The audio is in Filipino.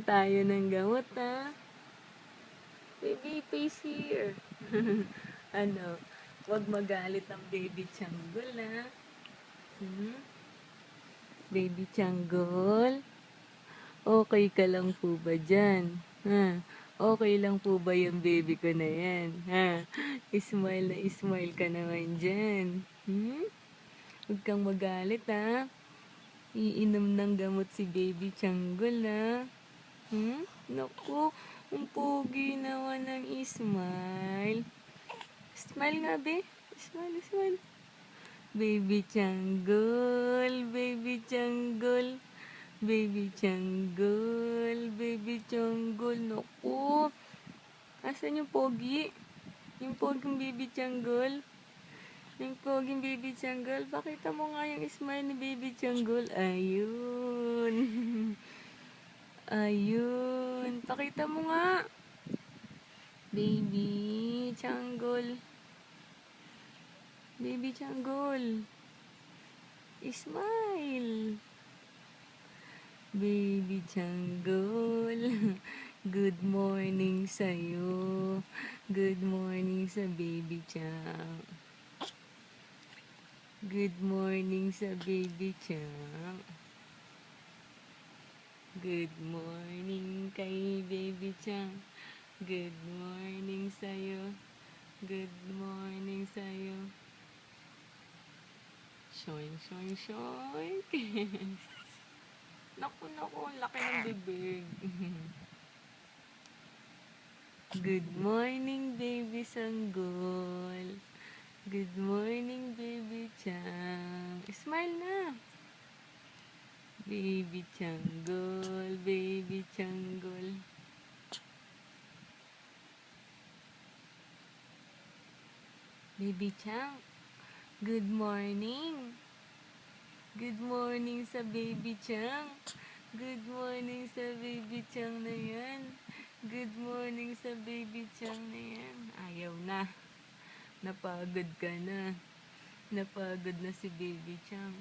tayo ng gamot, ha? Baby, face here. Ano, huwag magalit ang baby Changgol, ha? Baby Changgol, okay ka lang po ba dyan? Ha? Okay lang po ba yung baby ko na yan? Ha? Smile ka naman dyan. Huwag kang magalit, ha? Iinom ng gamot si baby Changgol, ha? Naku, ang pogi naman ng Smile. Smile nga, be. Smile, smile. Baby Changgol, baby Changgol. Baby Changgol, baby Changgol. Naku, asan yung pogi? Yung poging baby Changgol? Yung poging baby Changgol, pakita mo nga yung smile ni baby Changgol. Ayun. Ayun. Pakita mo nga. Baby Changgol. Baby Changgol. Smile. Baby Changgol. Good morning sa'yo. Good morning sa baby Chang. Good morning sa baby Chang. Good morning kay baby Chang. Good morning sa'yo. Good morning sa'yo. Shoing, shoing, shoing. Naku, laki ng bibig. Good morning, baby Sanggol. Good morning, baby Chang. Smile na. Baby Changgol, baby Changgol. Baby Chang, good morning. Good morning sa baby Chang. Good morning sa baby Chang na yan. Good morning sa baby Chang na yan. Ayaw na. Napagod ka na. Napagod na si baby Chang.